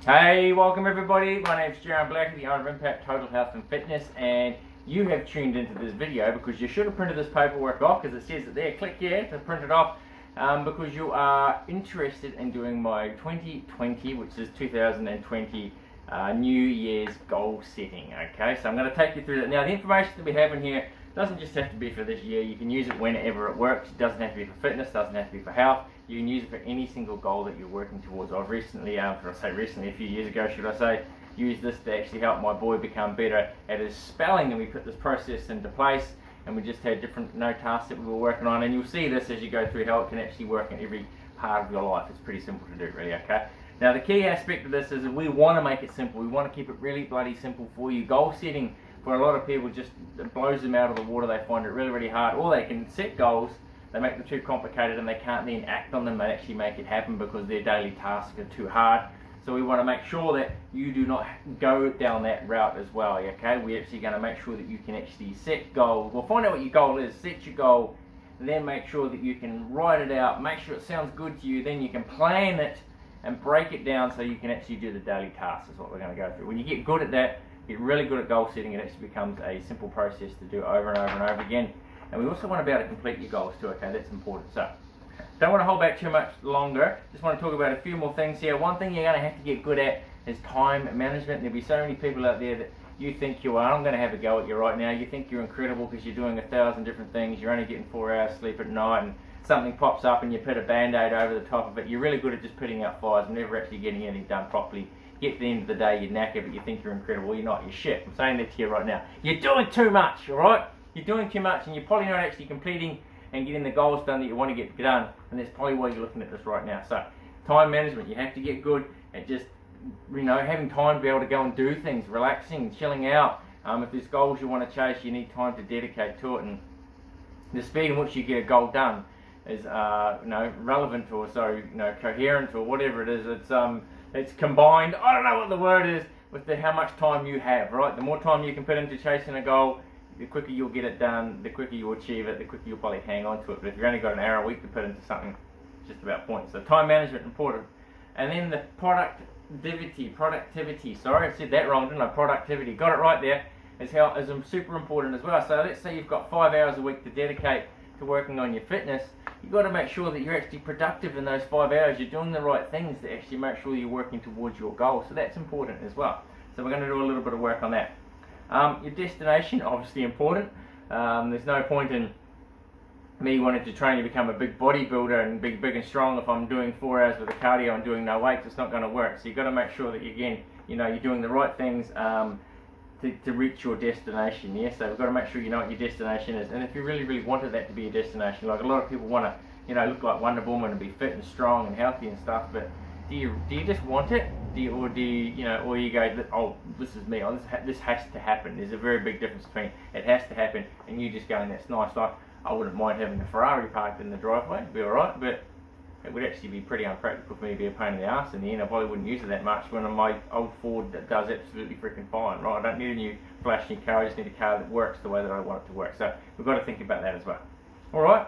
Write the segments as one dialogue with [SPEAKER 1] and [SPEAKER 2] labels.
[SPEAKER 1] Hey, welcome everybody. My name's Jaron the owner of Impact Total Health and Fitness, and you have tuned into this video because you should have printed this paperwork off because it says it there. Click here to print it off because you are interested in doing my 2020, which is 2020 New Year's goal setting. Okay, so I'm going to take you through that. Now, the information that we have in here doesn't just have to be for this year. You can use it whenever it works. It doesn't have to be for fitness, doesn't have to be for health. You can use it for any single goal that you're working towards. I've recently, a few years ago should I say, used this to actually help my boy become better at his spelling, and we put this process into place, and we just had different tasks that we were working on, and you'll see this as you go through how it can actually work in every part of your life. It's pretty simple to do, really, okay? Now, the key aspect of this is that we want to make it simple. We want to keep it really bloody simple for you. Goal setting, for a lot of people, just blows them out of the water. They find it really, really hard. Or they can set goals, they make them too complicated, and they can't then act on them and actually make it happen because their daily tasks are too hard. So we want to make sure that you do not go down that route as well, okay? We're actually going to make sure that you can actually set goals. We'll find out what your goal is, set your goal, and then make sure that you can write it out, make sure it sounds good to you, then you can plan it and break it down so you can actually do the daily tasks. Is what we're going to go through. When you get good at that, get really good at goal setting, it actually becomes a simple process to do over and over and over again. And we also want to be able to complete your goals too, okay? That's important. So, don't want to hold back too much longer. Just want to talk about a few more things here. One thing you're going to have to get good at is time management. There'll be so many people out there that you think you are. I'm going to have a go at you right now. You think you're incredible because you're doing 1,000 different things. You're only getting 4 hours sleep at night, and something pops up and you put a band-aid over the top of it. You're really good at just putting out fires and never actually getting anything done properly. Get to the end of the day, you're knackered, but you think you're incredible. You're not. You're shit. I'm saying that to you right now. You're doing too much, all right? You're doing too much, and you're probably not actually completing and getting the goals done that you want to get done, and that's probably why you're looking at this right now. So, time management, you have to get good at just, having time to be able to go and do things, relaxing, chilling out. If there's goals you want to chase, you need time to dedicate to it, and the speed in which you get a goal done is, relevant or coherent or whatever it is. It's combined. I don't know what the word is with how much time you have, right? The more time you can put into chasing a goal, the quicker you'll get it done, the quicker you'll achieve it, the quicker you'll probably hang on to it. But if you've only got an hour a week to put into something, it's just about points. So time management important. And then the productivity, sorry, I said that wrong, didn't I? Productivity, got it right there, is super important as well. So let's say you've got 5 hours a week to dedicate to working on your fitness. You've got to make sure that you're actually productive in those 5 hours. You're doing the right things to actually make sure you're working towards your goal. So that's important as well. So we're going to do a little bit of work on that. Your destination, obviously important. There's no point in me wanting to train to become a big bodybuilder and be big and strong if I'm doing 4 hours with a cardio and doing no weights. It's not going to work. So you've got to make sure that you're doing the right things to reach your destination. Yeah, so we've got to make sure you know what your destination is. And if you really, really wanted that to be a destination, like a lot of people want to, look like Wonder Woman and be fit and strong and healthy and stuff, but do you just want it? Or you go, oh, this is me. Oh, this has to happen. There's a very big difference between it has to happen and you just going, that's nice. Like, I wouldn't mind having a Ferrari parked in the driveway. It'd be alright, but it would actually be pretty unpractical for me to be a pain in the ass in the end. I probably wouldn't use it that much when my old Ford that does absolutely freaking fine, right? I don't need a new flashy car. I just need a car that works the way that I want it to work. So we've got to think about that as well. Alright,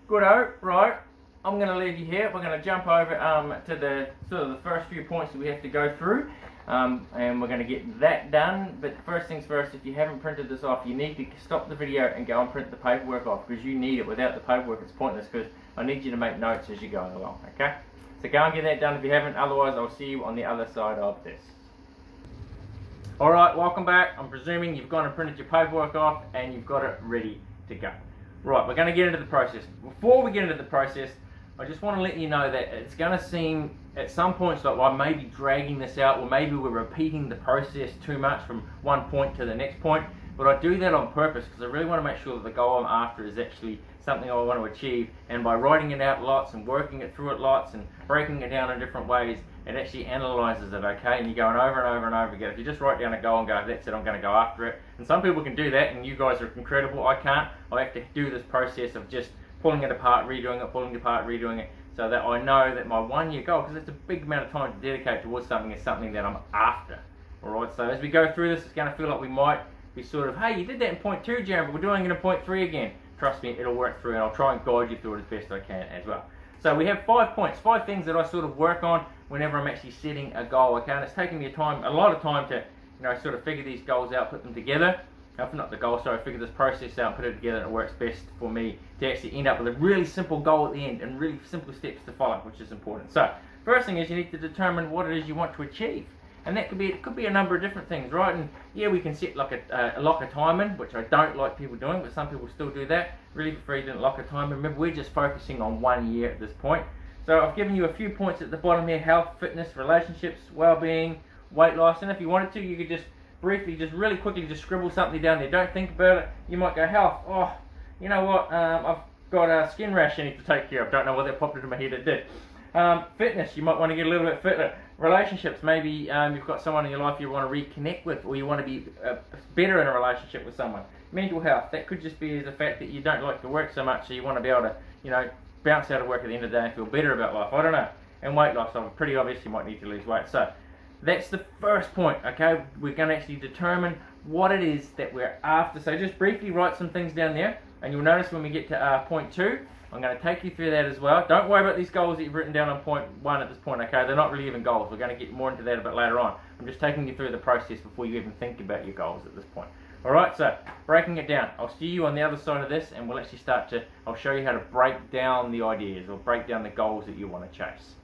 [SPEAKER 1] good-o, right. I'm going to leave you here. We're going to jump over to the first few points that we have to go through, and we're going to get that done. But first things first, if you haven't printed this off, you need to stop the video and go and print the paperwork off because you need it. Without the paperwork, it's pointless because I need you to make notes as you're going along, okay? So go and get that done if you haven't. Otherwise, I'll see you on the other side of this. Alright, welcome back. I'm presuming you've gone and printed your paperwork off and you've got it ready to go. Right, we're going to get into the process. Before we get into the process, I just want to let you know that it's going to seem at some points like I may be dragging this out, or maybe we're repeating the process too much from one point to the next point, but I do that on purpose because I really want to make sure that the goal I'm after is actually something I want to achieve, and by writing it out lots and working it through it lots and breaking it down in different ways, it actually analyzes it, okay? And you're going over and over and over again. If you just write down a goal and go, that's it, I'm going to go after it. And some people can do that, and you guys are incredible. I can't. I have to do this process of just pulling it apart, redoing it, pulling it apart, redoing it, so that I know that my 1 year goal, because it's a big amount of time to dedicate towards something, is something that I'm after. Alright, so as we go through this, it's going to feel like we might be sort of, hey, you did that in point 2, Jaron, but we're doing it in point 3 again. Trust me, it'll work through, and I'll try and guide you through it as best I can as well. So we have 5 points, 5 things that I sort of work on whenever I'm actually setting a goal. Okay, and it's taking me a lot of time to, sort of figure these goals out, put them together. Not the goal, sorry, figure this process out, put it together, and it works best for me to actually end up with a really simple goal at the end and really simple steps to follow, which is important. So, first thing is you need to determine what it is you want to achieve. And that could be a number of different things, right? And yeah, we can set like a lock a time in, which I don't like people doing, but some people still do that. Really prefer you didn't lock a time in. Remember, we're just focusing on 1 year at this point. So I've given you a few points at the bottom here: health, fitness, relationships, well-being, weight loss. And if you wanted to, you could just briefly, really quickly, just scribble something down there. Don't think about it. You might go, health. Oh, you know what? I've got a skin rash I need to take care of. Don't know what that popped into my head. It did. Fitness, you might want to get a little bit fitter. Relationships, maybe you've got someone in your life you want to reconnect with, or you want to be better in a relationship with someone. Mental health, that could just be the fact that you don't like to work so much, so you want to be able to, bounce out of work at the end of the day and feel better about life. I don't know. And weight loss, pretty obvious you might need to lose weight. So that's the first point, okay? We're going to actually determine what it is that we're after. So just briefly write some things down there, and you'll notice when we get to point 2, I'm going to take you through that as well. Don't worry about these goals that you've written down on point 1 at this point, okay? They're not really even goals. We're going to get more into that a bit later on. I'm just taking you through the process before you even think about your goals at this point. Alright, so breaking it down. I'll see you on the other side of this, and we'll actually I'll show you how to break down the ideas, or break down the goals that you want to chase.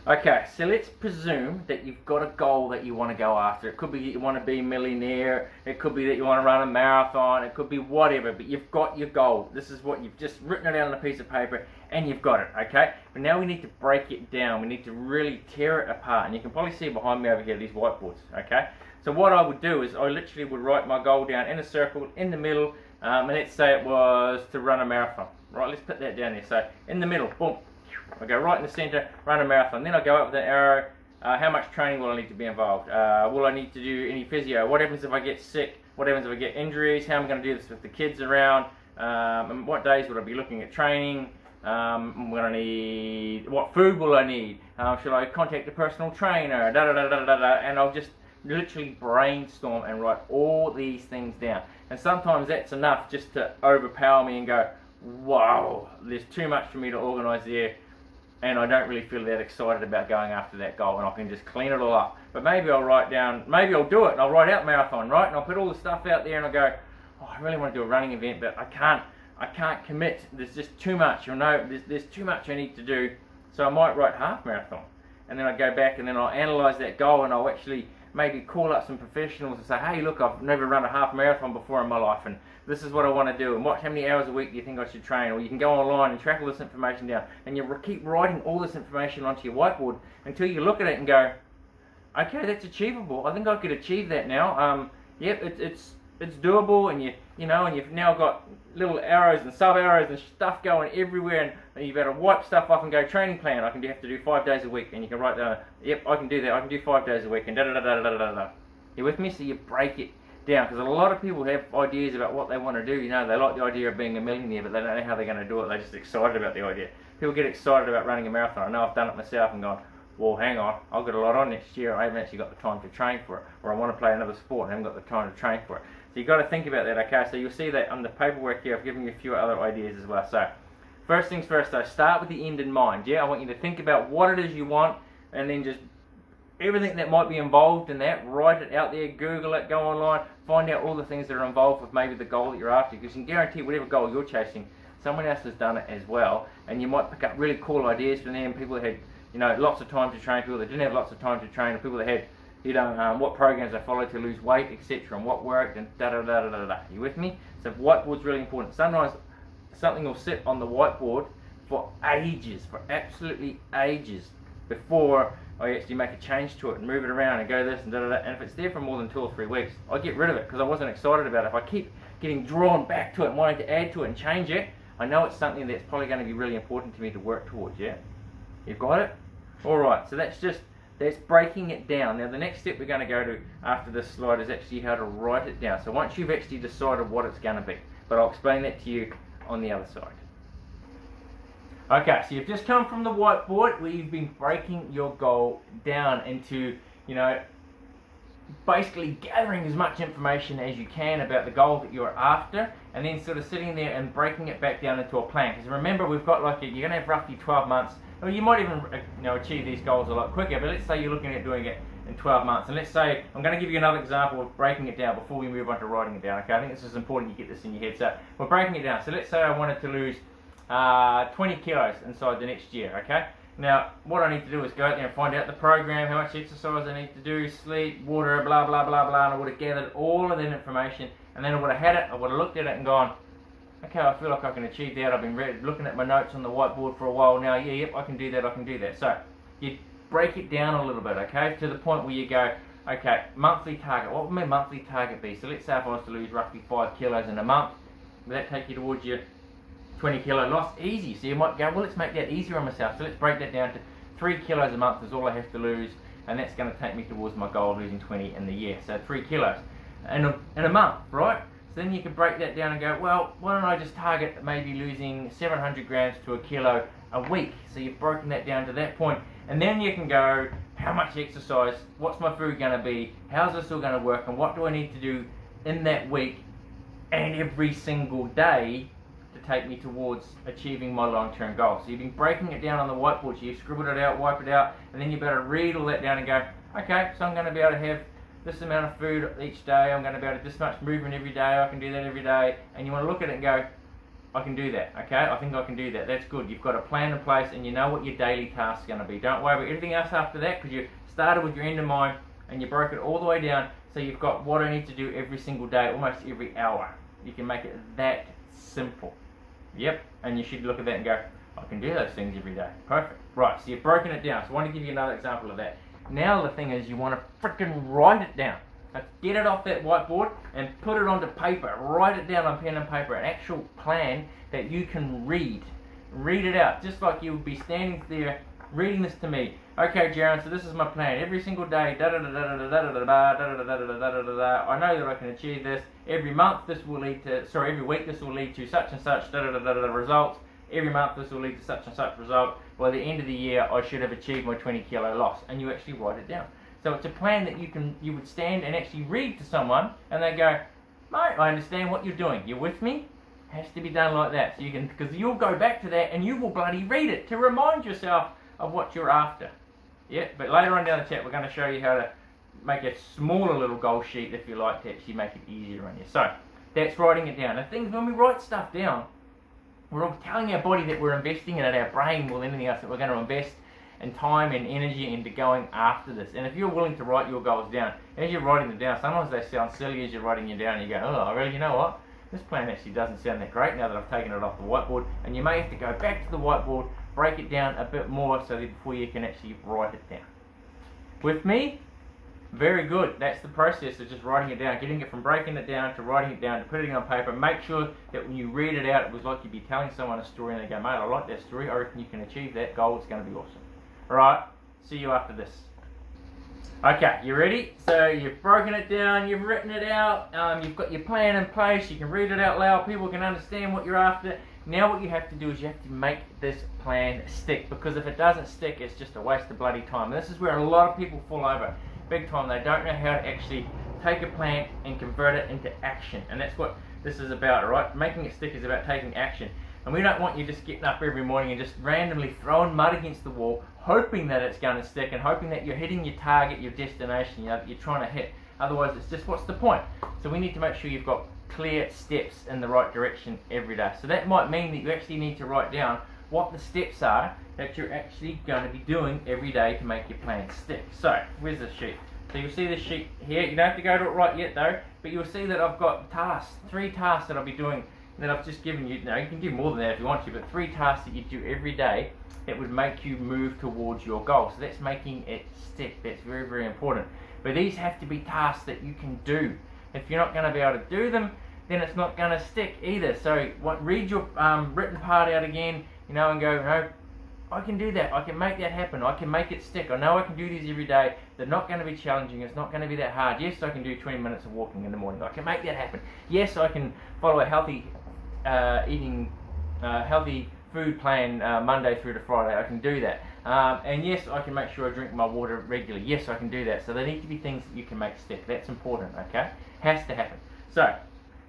[SPEAKER 1] Okay, so let's presume that you've got a goal that you want to go after. It could be that you want to be a millionaire, it could be that you want to run a marathon, it could be whatever, but you've got your goal. This is what you've just written it out on a piece of paper, and you've got it, okay? But now we need to break it down. We need to really tear it apart, and you can probably see behind me over here these whiteboards, okay? So what I would do is I literally would write my goal down in a circle, in the middle, and let's say it was to run a marathon. Right, let's put that down there. So in the middle, boom. I go right in the center, run a marathon. Then I go up with an arrow. How much training will I need to be involved? Will I need to do any physio? What happens if I get sick? What happens if I get injuries? How am I going to do this with the kids around? And what days would I be looking at training? I'm going to need, what food will I need? Should I contact a personal trainer? And I'll just literally brainstorm and write all these things down. And sometimes that's enough just to overpower me and go, wow, there's too much for me to organise there, and I don't really feel that excited about going after that goal, and I can just clean it all up. But maybe I'll write down, maybe I'll do it, and I'll write out marathon, right? And I'll put all the stuff out there, and I'll go, oh, I really want to do a running event, but I can't commit. There's just too much, there's too much I need to do. So I might write half marathon, and then I go back and then I'll analyse that goal, and I'll actually maybe call up some professionals and say, hey, look, I've never run a half marathon before in my life, and this is what I want to do, and how many hours a week do you think I should train? Or you can go online and track all this information down, and you keep writing all this information onto your whiteboard until you look at it and go, okay, that's achievable. I think I could achieve that now. Yep, it's doable, and and you've now got little arrows and sub arrows and stuff going everywhere, and you've got to wipe stuff off and go, training plan, I can have to do 5 days a week, and you can write down, yep, I can do that, I can do 5 days a week, and da da da da da da da. You with me? So you break it down, because a lot of people have ideas about what they want to do. They like the idea of being a millionaire, but they don't know how they're going to do it. They're just excited about the idea. People get excited about running a marathon. I know I've done it myself and gone, well, hang on, I've got a lot on next year, I haven't actually got the time to train for it, or I want to play another sport and I haven't got the time to train for it. So you've got to think about that, okay? So you'll see that on the paperwork here, I've given you a few other ideas as well. So first things first though, start with the end in mind, yeah? I want you to think about what it is you want, and then just everything that might be involved in that, write it out there, Google it, go online, find out all the things that are involved with maybe the goal that you're after, because you can guarantee whatever goal you're chasing, someone else has done it as well, and you might pick up really cool ideas from them. People that had lots of time to train, people that didn't have lots of time to train, people that had what programs they followed to lose weight, etc., and what worked, and da da da da da da. You with me? So whiteboard's really important. Sometimes something will sit on the whiteboard for ages, for absolutely ages, before I actually make a change to it and move it around and go this and da da da. And if it's there for more than 2 or 3 weeks, I get rid of it because I wasn't excited about it. If I keep getting drawn back to it and wanting to add to it and change it, I know it's something that's probably going to be really important to me to work towards. Yeah, you've got it. All right. So that's breaking it down. Now the next step we're going to go to after this slide is actually how to write it down. So once you've actually decided what it's going to be, but I'll explain that to you on the other side. Okay, so you've just come from the whiteboard where you've been breaking your goal down into, basically gathering as much information as you can about the goal that you're after, and then sort of sitting there and breaking it back down into a plan. Because remember, we've got like you're going to have roughly 12 months. Or you might even achieve these goals a lot quicker. But let's say you're looking at doing it in 12 months, and let's say I'm going to give you another example of breaking it down before we move on to writing it down. Okay, I think this is important you get this in your head. So we're breaking it down. So let's say I wanted to lose 20 kilos inside the next year. Okay. Now, what I need to do is go out there and find out the program, how much exercise I need to do, sleep, water, blah, blah, blah, blah, and I would have gathered all of that information, and then I would have had it, I would have looked at it and gone, okay, I feel like I can achieve that. I've been looking at my notes on the whiteboard for a while now. Yeah, yep, I can do that, I can do that. So, you break it down a little bit, okay, to the point where you go, okay, monthly target. What would my monthly target be? So let's say if I was to lose roughly 5 kilos in a month, would that take you towards your 20 kilo loss? Easy. So you might go, well, let's make that easier on myself. So let's break that down to 3 kilos a month is all I have to lose, and that's going to take me towards my goal of losing 20 in the year. So 3 kilos in a month, right? So then you can break that down and go, well, why don't I just target maybe losing 700 grams to a kilo a week? So you've broken that down to that point, and then you can go, how much exercise, what's my food going to be, how's this all going to work, and what do I need to do in that week and every single day to take me towards achieving my long-term goal. So you've been breaking it down on the whiteboard. So you've scribbled it out, wipe it out, and then you're able to read all that down and go, okay, so I'm going to be able to have this amount of food each day, I'm going to be able to this much movement every day, I can do that every day, and you want to look at it and go, I can do that, okay, I think I can do that, that's good. You've got a plan in place and you know what your daily task is going to be. Don't worry about anything else after that, because you started with your end in mind and you broke it all the way down, so you've got what I need to do every single day, almost every hour. You can make it that simple. Yep, and you should look at that and go, I can do those things every day. Perfect. Right, so you've broken it down. So I want to give you another example of that. Now the thing is, you want to freaking write it down. Let's get it off that whiteboard and put it onto paper. Write it down on pen and paper. An actual plan that you can read. Read it out, just like you would be standing there reading this to me. Okay, Jaron, so this is my plan. Every single day, I know that I can achieve this. Every month, this will lead to, every week, this will lead to such and such results. Every month, this will lead to such and such result. By the end of the year, I should have achieved my 20 kilo loss. And you actually write it down. So it's a plan that you would stand and actually read to someone, and they go, mate, I understand what you're doing. You're with me? It has to be done like that. So you can, because you'll go back to that and you will bloody read it to remind yourself of what you're after. Yeah, but later on down the chat, we're going to show you how to make a smaller little goal sheet, if you like, to actually make it easier on you. So that's writing it down. The things, when we write stuff down, we're all telling our body that we're investing in it, our brain more than anything else, that we're going to invest in time and energy into going after this. And if you're willing to write your goals down, as you're writing them down, sometimes they sound silly as you're writing them down, and you go, oh, really, you know what? This plan actually doesn't sound that great now that I've taken it off the whiteboard. And you may have to go back to the whiteboard, break it down a bit more so that before you can actually write it down. With me? Very good. That's the process of just writing it down, getting it from breaking it down to writing it down to putting it on paper. Make sure that when you read it out, it was like you'd be telling someone a story and they go, mate, I like that story. I reckon you can achieve that goal. It's going to be awesome. Alright, see you after this. Okay, you ready? So you've broken it down, you've written it out, you've got your plan in place, you can read it out loud, people can understand what you're after. Now what you have to do is you have to make this plan stick, because if it doesn't stick, it's just a waste of bloody time. And this is where a lot of people fall over big time. They don't know how to actually take a plan and convert it into action. And that's what this is about, alright? Making it stick is about taking action. And we don't want you just getting up every morning and just randomly throwing mud against the wall, hoping that it's going to stick and hoping that you're hitting your target, your destination, that you're trying to hit. Otherwise, it's just, what's the point? So we need to make sure you've got clear steps in the right direction every day. So that might mean that you actually need to write down what the steps are that you're actually going to be doing every day to make your plan stick. So, where's the sheet? So you'll see this sheet here. You don't have to go to it right yet though, but you'll see that I've got tasks, 3 tasks that I'll be doing that I've just given you. Now you can do more than that if you want to, but 3 tasks that you do every day that would make you move towards your goal. So that's making it stick. That's very, very important. But these have to be tasks that you can do. If you're not going to be able to do them, then it's not going to stick either. So read your written part out again, and go, no, I can do that. I can make that happen. I can make it stick. I know I can do these every day. They're not going to be challenging. It's not going to be that hard. Yes, I can do 20 minutes of walking in the morning. I can make that happen. Yes, I can follow a healthy healthy food plan Monday through to Friday. I can do that. And yes, I can make sure I drink my water regularly. Yes, I can do that. So there need to be things that you can make stick. That's important, okay? Has to happen. So,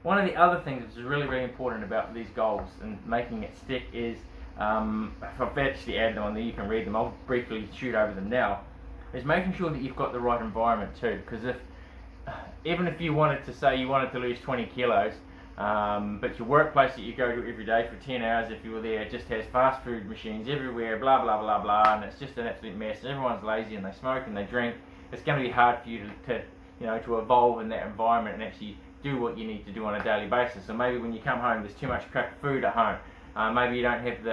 [SPEAKER 1] one of the other things that's really, really important about these goals and making it stick is, I've actually added them on there, you can read them, I'll briefly shoot over them now, is making sure that you've got the right environment too. Because even if you wanted to say you wanted to lose 20 kilos, but your workplace that you go to every day for 10 hours, if you were there, just has fast food machines everywhere, blah blah blah blah, and it's just an absolute mess, and everyone's lazy and they smoke and they drink, it's going to be hard for you to evolve in that environment and actually do what you need to do on a daily basis. So maybe when you come home, there's too much crap food at home. Maybe you don't have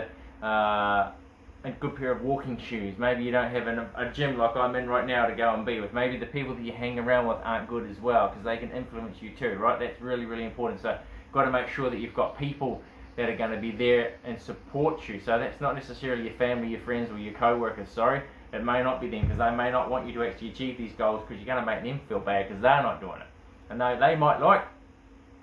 [SPEAKER 1] a good pair of walking shoes. Maybe you don't have a gym like I'm in right now to go and be with. Maybe the people that you hang around with aren't good as well, because they can influence you too, right? That's really, really important. So you've got to make sure that you've got people that are going to be there and support you. So that's not necessarily your family, your friends, or your co-workers, sorry. It may not be them, because they may not want you to actually achieve these goals, because you're going to make them feel bad because they're not doing it. And they might like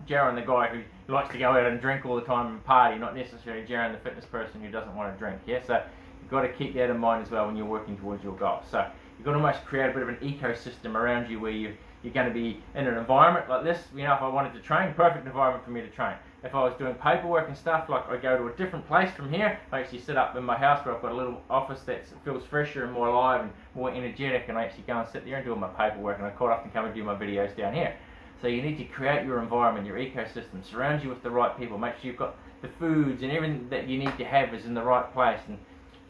[SPEAKER 1] Jaron, the guy who likes to go out and drink all the time and party, not necessarily Jaron, the fitness person who doesn't want to drink. Yeah, so you've got to keep that in mind as well when you're working towards your goal. So you've got to almost create a bit of an ecosystem around you where you're going to be in an environment like this. You know, if I wanted to train, perfect environment for me to train. If I was doing paperwork and stuff, like I go to a different place from here, I actually sit up in my house where I've got a little office that feels fresher and more alive and more energetic, and I actually go and sit there and do all my paperwork, and I quite often come and do my videos down here. So you need to create your environment, your ecosystem, surround you with the right people, make sure you've got the foods and everything that you need to have is in the right place, and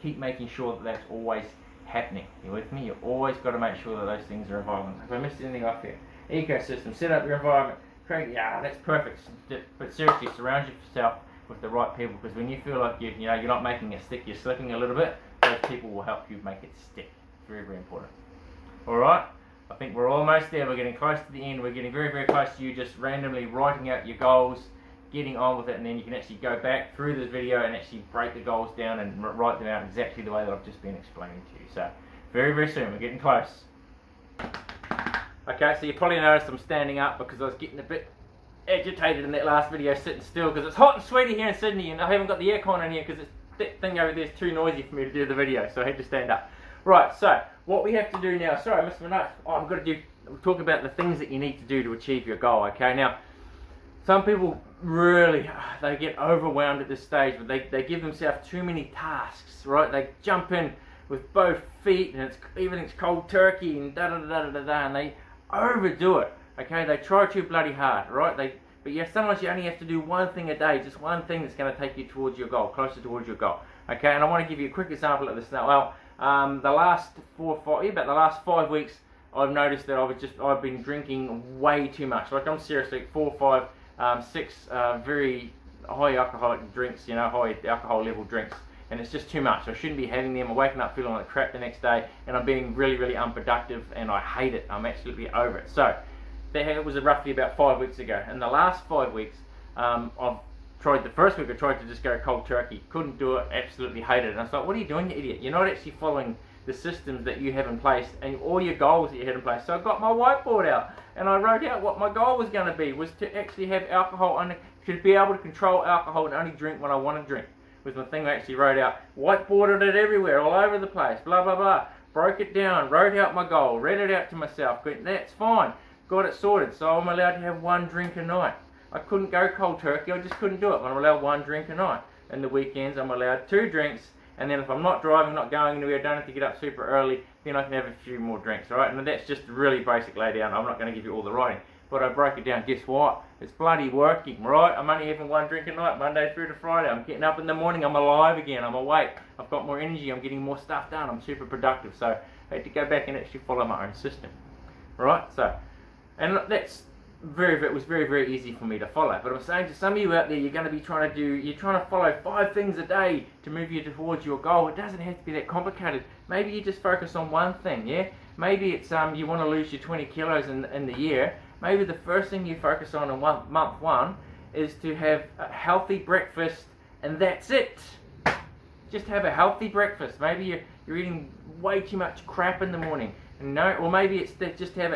[SPEAKER 1] keep making sure that that's always happening. You with me? You've always got to make sure that those things are evolving. If I missed anything off here, ecosystem, set up your environment, create, that's perfect. But seriously, surround yourself with the right people, because when you feel like you're not making it stick, you're slipping a little bit, those people will help you make it stick. Very, very important. Alright? I think we're almost there. We're getting close to the end. We're getting very, very close to you just randomly writing out your goals, getting on with it, and then you can actually go back through this video and actually break the goals down and write them out exactly the way that I've just been explaining to you. So, very, very soon. We're getting close. Okay, so you probably noticed I'm standing up because I was getting a bit agitated in that last video sitting still, because it's hot and sweaty here in Sydney, and I haven't got the aircon in here because that thing over there is too noisy for me to do the video, so I had to stand up. Right, so what we have to do now, sorry I missed my notes, I've got to talk about the things that you need to do to achieve your goal, okay? Now, some people really, they get overwhelmed at this stage, but they give themselves too many tasks, right? They jump in with both feet, and everything's cold turkey, and da-da-da-da-da-da, and they overdo it, okay? They try too bloody hard, right? But sometimes you only have to do one thing a day, just one thing that's going to take you towards your goal, closer towards your goal, okay? And I want to give you a quick example of this now. Well, the last 5 weeks, I've noticed that I've been drinking way too much. Like, I'm seriously 4, 5, 6 very high alcoholic drinks, high alcohol level drinks, and it's just too much. I shouldn't be having them. I'm waking up feeling like crap the next day, and I'm being really, really unproductive, and I hate it. I'm absolutely over it. So that was roughly about 5 weeks ago. In the last 5 weeks, I've tried. The first week I tried to just go cold turkey, couldn't do it, absolutely hated it. And I was like, what are you doing, you idiot? You're not actually following the systems that you have in place and all your goals that you had in place. So I got my whiteboard out and I wrote out what my goal was going to be, was to actually have alcohol, and to be able to control alcohol and only drink when I want to drink. With my thing I actually wrote out, whiteboarded it everywhere, all over the place, blah blah blah, broke it down, wrote out my goal, read it out to myself, that's fine, got it sorted. So I'm allowed to have 1 drink a night. I couldn't go cold turkey, I just couldn't do it. I'm allowed 1 drink a night. And the weekends I'm allowed 2 drinks, and then if I'm not driving, not going anywhere, don't have to get up super early, then I can have a few more drinks, alright? And that's just really basic laydown. I'm not going to give you all the writing, but I broke it down. Guess what? It's bloody working, right? I'm only having 1 drink a night, Monday through to Friday. I'm getting up in the morning, I'm alive again, I'm awake, I've got more energy, I'm getting more stuff done, I'm super productive. So I had to go back and actually follow my own system, right? So, and it was very, very easy for me to follow. But I'm saying to some of you out there, you're going to be trying to follow 5 things a day to move you towards your goal. It doesn't have to be that complicated. Maybe you just focus on one thing, yeah? Maybe it's you want to lose your 20 kilos in the year. Maybe the first thing you focus on in month 1 is to have a healthy breakfast, and that's it. Just have a healthy breakfast. Maybe you're eating way too much crap in the morning, or maybe it's just have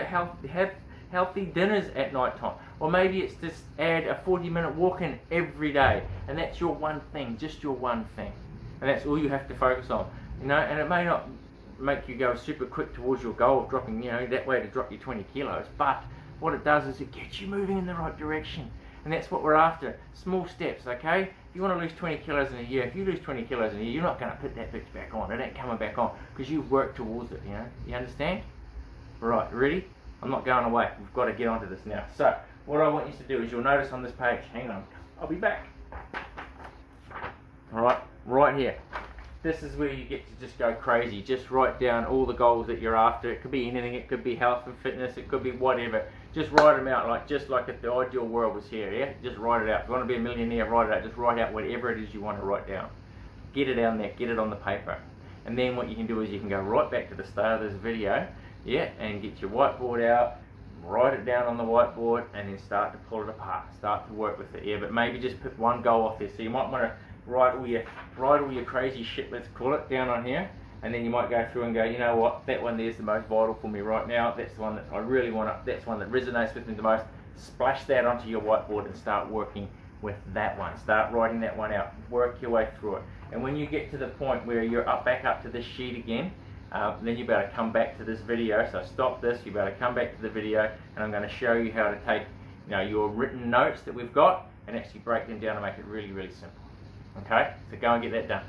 [SPEAKER 1] healthy dinners at night time. Or maybe it's just add a 40-minute walk in every day, and that's your one thing, just your one thing, and that's all you have to focus on. You know, and it may not make you go super quick towards your goal of dropping, you know, that way to drop your 20 kilos, but what it does is it gets you moving in the right direction, and that's what we're after. Small steps, okay? If you want to lose 20 kilos in a year, if you lose 20 kilos in a year, you're not going to put that bitch back on. It ain't coming back on because you work towards it, you know? You understand? Right, ready? I'm not going away. We've got to get onto this now. So, what I want you to do is you'll notice on this page, hang on, I'll be back. Alright, right here. This is where you get to just go crazy. Just write down all the goals that you're after. It could be anything. It could be health and fitness. It could be whatever. Just write them out, like just like if the ideal world was here. Yeah, just write it out. If you want to be a millionaire, write it out. Just write out whatever it is you want to write down. Get it down there. Get it on the paper. And then what you can do is you can go right back to the start of this video. Yeah, and get your whiteboard out. Write it down on the whiteboard, and then start to pull it apart. Start to work with it. Yeah, but maybe just put one goal off there. So you might want to write all your crazy shit, let's call it, down on here, and then you might go through and go, you know what, that one there's the most vital for me right now. That's the one that I really want to, that's one that resonates with me the most. Splash that onto your whiteboard and start working with that one. Start writing that one out. Work your way through it. And when you get to the point where you're back up to this sheet again, then you better come back to this video. So stop this, you better come back to the video, and I'm going to show you how to take, you know, your written notes that we've got and actually break them down and make it really, really simple. Okay, so go and get that done.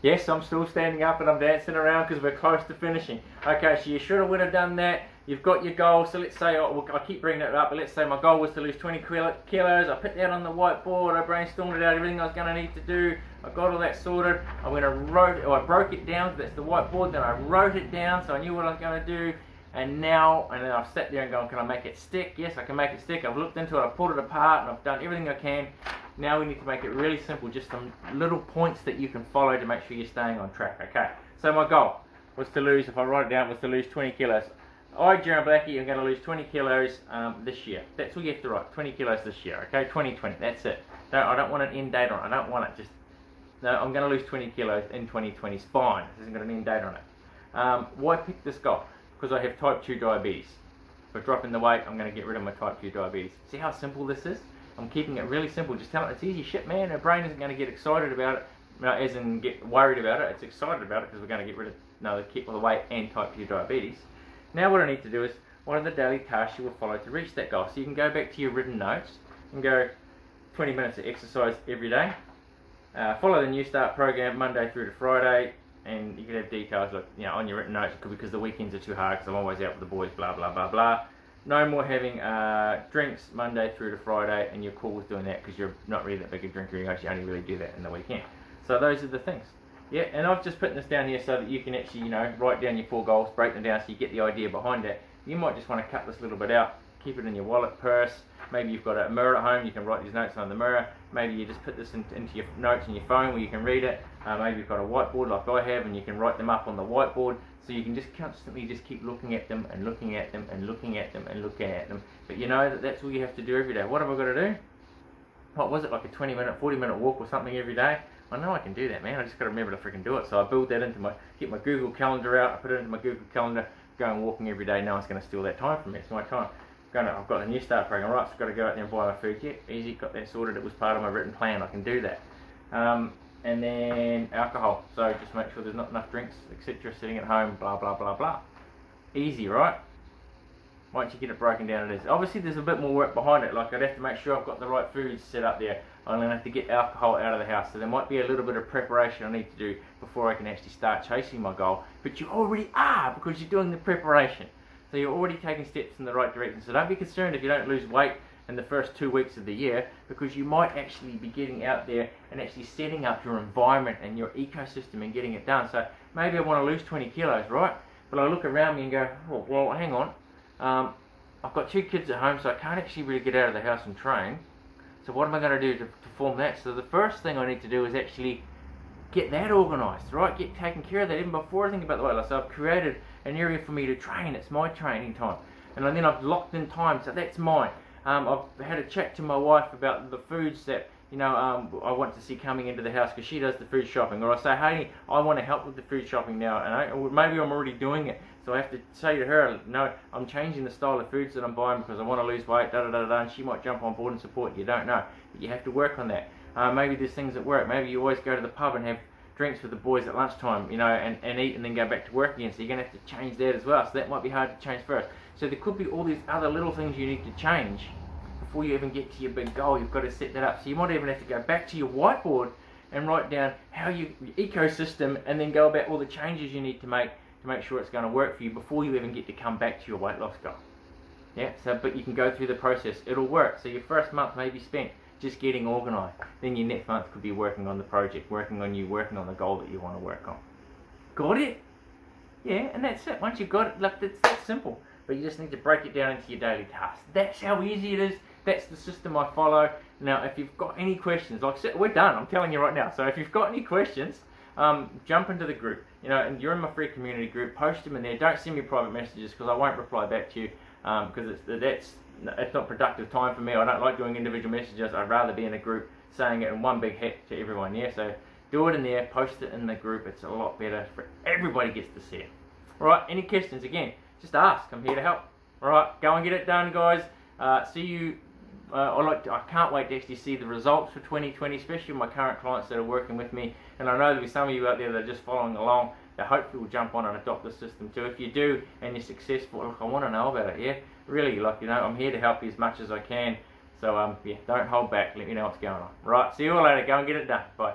[SPEAKER 1] Yes, I'm still standing up and I'm dancing around because we're close to finishing. Okay, so you should have would have done that. You've got your goal. So let's say, I keep bringing it up, but let's say my goal was to lose 20 kilos. I put that on the whiteboard. I brainstormed it out, everything I was going to need to do. I got all that sorted. I went and I broke it down. So that's the whiteboard. Then I wrote it down so I knew what I was going to do. And then I've sat there and gone, can I make it stick? Yes, I can make it stick. I've looked into it, I've pulled it apart, and I've done everything I can. Now we need to make it really simple, just some little points that you can follow to make sure you're staying on track. Okay, so my goal was to lose, if I write it down, was to lose 20 kilos. I, Jaron Blackie, am going to lose 20 kilos this year. That's all you have to write, 20 kilos this year, okay? 2020, that's it. I don't want an end date on it. I don't want it just, no, I'm going to lose 20 kilos in 2020. It's fine. It hasn't got an end date on it. Why pick this goal? Because I have type 2 diabetes. For dropping the weight, I'm going to get rid of my type 2 diabetes. See how simple this is? I'm keeping it really simple. Just tell it it's easy shit, man. Our brain isn't going to get excited about it, as in get worried about it. It's excited about it because we're going to get rid of keep all the weight and type 2 diabetes. Now what I need to do is, what are the daily tasks you will follow to reach that goal? So you can go back to your written notes and go 20 minutes of exercise every day. Follow the New Start program Monday through to Friday. And you could have details like, you know, on your written notes, because the weekends are too hard because I'm always out with the boys, blah, blah, blah, blah. No more having drinks Monday through to Friday, and you're cool with doing that because you're not really that big a drinker. You actually only really do that in the weekend. So those are the things. Yeah, and I've just put this down here so that you can actually, you know, write down your 4 goals, break them down so you get the idea behind it. You might just want to cut this little bit out, keep it in your wallet, purse. Maybe you've got a mirror at home, you can write these notes on the mirror. Maybe you just put this into your notes in your phone where you can read it. Maybe you've got a whiteboard like I have and you can write them up on the whiteboard. So you can just constantly just keep looking at them and looking at them and looking at them and looking at them. But you know that that's all you have to do every day. What have I got to do? What was it, like a 20-minute, 40-minute walk or something every day? I know I can do that, man. I just got to remember to freaking do it. So I build that into get my Google Calendar out. I put it into my Google Calendar. Going walking every day. No one's going to steal that time from me. It's my time. I've got the New Start program, right, so I've got to go out there and buy my food. Yeah, easy, got that sorted. It was part of my written plan. I can do that. And then alcohol. So just make sure there's not enough drinks, etc. Sitting at home, blah, blah, blah, blah. Easy, right? Once you get it broken down, it is. Obviously, there's a bit more work behind it. Like, I'd have to make sure I've got the right foods set up there. I'm going to have to get alcohol out of the house. So there might be a little bit of preparation I need to do before I can actually start chasing my goal. But you already are, because you're doing the preparation. So you're already taking steps in the right direction. So don't be concerned if you don't lose weight in the first 2 weeks of the year, because you might actually be getting out there and actually setting up your environment and your ecosystem and getting it done. So maybe I want to lose 20 kilos, right? But I look around me and go, oh, well, hang on. I've got 2 kids at home, so I can't actually really get out of the house and train. So what am I going to do to form that? So the first thing I need to do is actually get that organised, right? Get taken care of that even before I think about the weight loss. So I've created an area for me to train. It's my training time. And then I've locked in time, so that's mine. I've had a chat to my wife about the foods that, you know, I want to see coming into the house, because she does the food shopping. Or I say, hey, I want to help with the food shopping now, and maybe I'm already doing it. So I have to say to her, no, I'm changing the style of foods that I'm buying because I want to lose weight, and she might jump on board and support you, don't know. But you have to work on that. Maybe there's things at work. Maybe you always go to the pub and have drinks with the boys at lunchtime, and eat and then go back to work again. So you're going to have to change that as well. So that might be hard to change first. So there could be all these other little things you need to change before you even get to your big goal. You've got to set that up. So you might even have to go back to your whiteboard and write down how your ecosystem, and then go about all the changes you need to make sure it's going to work for you before you even get to come back to your weight loss goal. Yeah, but you can go through the process. It'll work. So your first month may be spent just getting organised. Then your next month could be working on the project, working on the goal that you want to work on. Got it? Yeah, and that's it. Once you've got it, look, that's that simple. But you just need to break it down into your daily tasks. That's how easy it is. That's the system I follow. Now, if you've got any questions, like I said, we're done. I'm telling you right now. So if you've got any questions, jump into the group. And you're in my free community group. Post them in there. Don't send me private messages because I won't reply back to you because it's not productive time for me. I don't like doing individual messages. I'd rather be in a group saying it in one big hit to everyone. Yeah, so do it in there. Post it in the group. It's a lot better for everybody gets to see it. All right. Any questions? Again, just ask. I'm here to help. All right. Go and get it done, guys. See you. I can't wait to actually see the results for 2020, especially my current clients that are working with me. And I know there'll be some of you out there that are just following along that hopefully will jump on and adopt the system too. If you do and you're successful, look, I want to know about it. Yeah, really, I'm here to help you as much as I can. So yeah, don't hold back. Let me know what's going on. Right, see you all later. Go and get it done. Bye.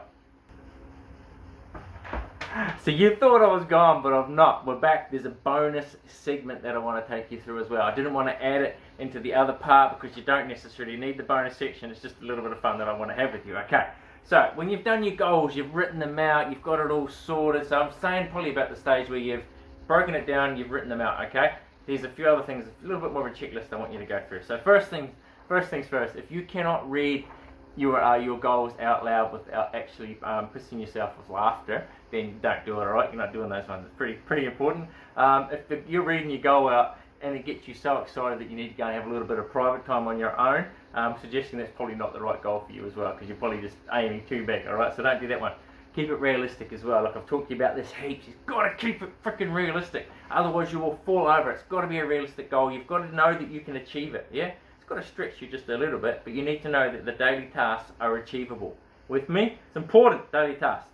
[SPEAKER 1] So you thought I was gone, but I'm not. We're back. There's a bonus segment that I want to take you through as well. I didn't want to add it into the other part because you don't necessarily need the bonus section. It's just a little bit of fun that I want to have with you. Okay. So when you've done your goals, you've written them out, you've got it all sorted. So I'm saying probably about the stage where you've broken it down, you've written them out. Okay. There's a few other things, a little bit more of a checklist I want you to go through. So first things first. If you cannot read your goals out loud without actually pissing yourself with laughter, then don't do it. All right, you're not doing those ones. It's pretty important. If you're reading your goal out and it gets you so excited that you need to go and have a little bit of private time on your own, suggesting that's probably not the right goal for you as well, because you're probably just aiming too big. All right, so don't do that one. Keep it realistic as well. Like I've talked to you about this heaps. You've got to keep it freaking realistic. Otherwise, you will fall over. It's got to be a realistic goal. You've got to know that you can achieve it. Yeah. Got to stretch you just a little bit, but you need to know that the daily tasks are achievable. With me, it's important, daily tasks.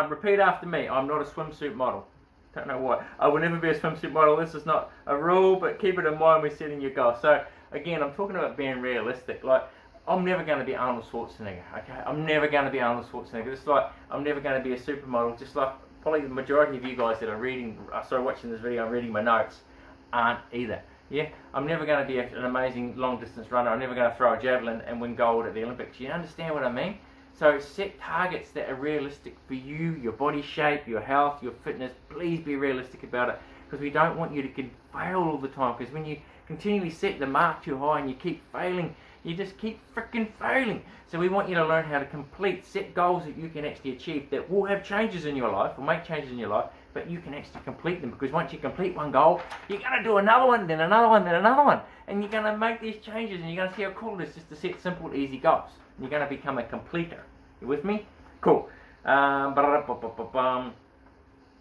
[SPEAKER 1] Repeat after me. I'm not a swimsuit model. Don't know why. I will never be a swimsuit model. This is not a rule, but keep it in mind when setting your goals. So again, I'm talking about being realistic. Like, I'm never going to be Arnold Schwarzenegger. Okay, I'm never going to be Arnold Schwarzenegger. Just like I'm never going to be a supermodel. Just like probably the majority of you guys that are watching this video and reading my notes aren't either. Yeah, I'm never going to be an amazing long distance runner. I'm never going to throw a javelin and win gold at the Olympics. You understand what I mean? So set targets that are realistic for you, your body shape, your health, your fitness. Please be realistic about it, because we don't want you to fail all the time. Because when you continually set the mark too high and you keep failing, you just keep freaking failing. So we want you to learn how to set goals that you can actually achieve, that will have changes in your life, will make changes in your life, but you can actually complete them. Because once you complete one goal, you're going to do another one, then another one, then another one. And you're going to make these changes, and you're going to see how cool it is just to set simple, easy goals. And you're going to become a completer. You with me? Cool. My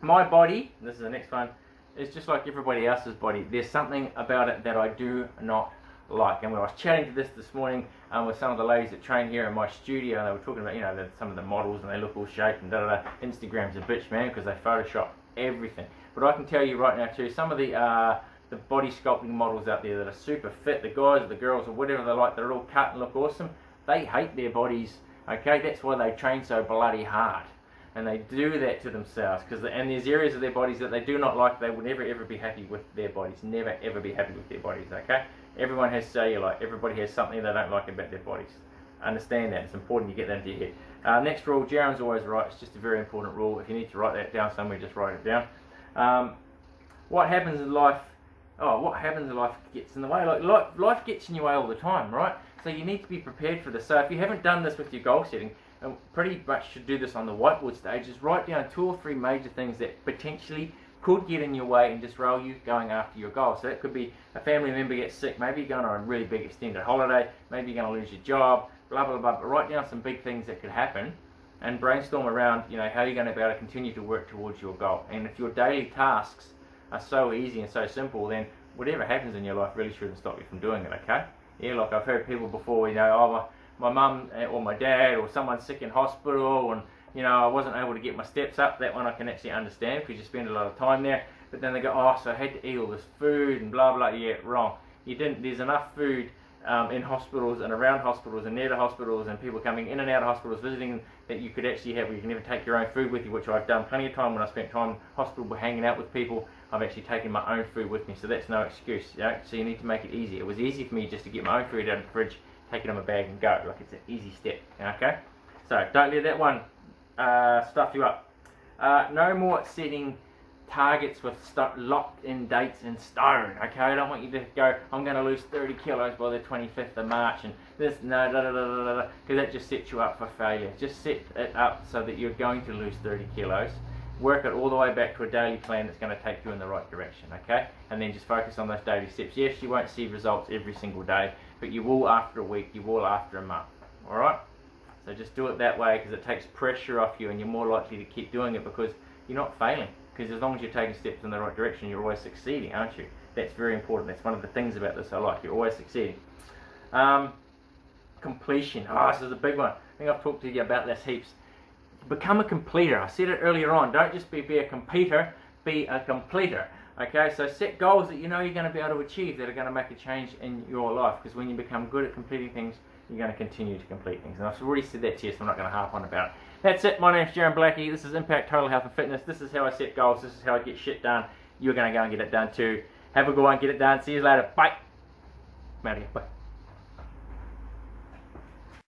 [SPEAKER 1] body, this is the next one, is just like everybody else's body. There's something about it that I do not like. And when I was chatting to this morning with some of the ladies that train here in my studio, they were talking about, some of the models, and they look all shaped and da-da-da. Instagram's a bitch, man, because they Photoshop everything. But I can tell you right now too, some of the body sculpting models out there that are super fit, the guys or the girls or whatever they like, they're all cut and look awesome, they hate their bodies, okay? That's why they train so bloody hard. And they do that to themselves, and there's areas of their bodies that they do not like. They will never ever be happy with their bodies. Never ever be happy with their bodies, okay? Everyone has cellulite. Everybody has something they don't like about their bodies. Understand that. It's important you get that into your head. Next rule, Jaron's always right. It's just a very important rule. If you need to write that down somewhere, just write it down. What happens in life gets in the way. Like life gets in your way all the time, right? So you need to be prepared for this. So if you haven't done this with your goal setting, and pretty much should do this on the whiteboard stage, is write down 2 or 3 major things that potentially could get in your way and disrail you going after your goal. So that could be a family member gets sick, maybe you're going on a really big extended holiday, maybe you're going to lose your job, blah blah blah. But write down some big things that could happen and brainstorm around how you're going to be able to continue to work towards your goal. And if your daily tasks are so easy and so simple, then whatever happens in your life really shouldn't stop you from doing it, okay? Yeah, like I've heard people before, you know, oh, my mum or my dad or someone's sick in hospital and, you know, I wasn't able to get my steps up. That one I can actually understand because you spend a lot of time there. But then they go, oh, so I had to eat all this food and blah, blah. Yeah, wrong. You didn't. There's enough food in hospitals and around hospitals and near to hospitals and people coming in and out of hospitals visiting that you could actually have where you can even take your own food with you, which I've done plenty of time when I spent time in hospital hanging out with people. I've actually taken my own food with me, so that's no excuse. You know? So you need to make it easy. It was easy for me just to get my own food out of the fridge, take it in my bag and go. Like, it's an easy step, okay? So don't let that one stuff you up. No more setting targets with locked in dates in stone, okay? I don't want you to go, I'm going to lose 30 kilos by the 25th of March and this, no, because that just sets you up for failure. Just set it up so that you're going to lose 30 kilos. Work it all the way back to a daily plan that's going to take you in the right direction, okay? And then just focus on those daily steps. Yes, you won't see results every single day, but you will after a week, you will after a month, alright? So just do it that way because it takes pressure off you and you're more likely to keep doing it because you're not failing. Because as long as you're taking steps in the right direction, you're always succeeding, aren't you? That's very important. That's one of the things about this I like. You're always succeeding. Completion. Oh, this is a big one. I think I've talked to you about this heaps. Become a completer. I said it earlier on. Don't just be a completer, be a completer. Okay, so set goals that you know you're going to be able to achieve that are going to make a change in your life. Because when you become good at completing things, you're going to continue to complete things. And I've already said that to you, so I'm not going to harp on about it. That's it. My name's Jaron Blackie. This is Impact Total Health and Fitness. This is how I set goals. This is how I get shit done. You're going to go and get it done too. Have a good one. Get it done. See you later. Bye. I'm out of here. Bye.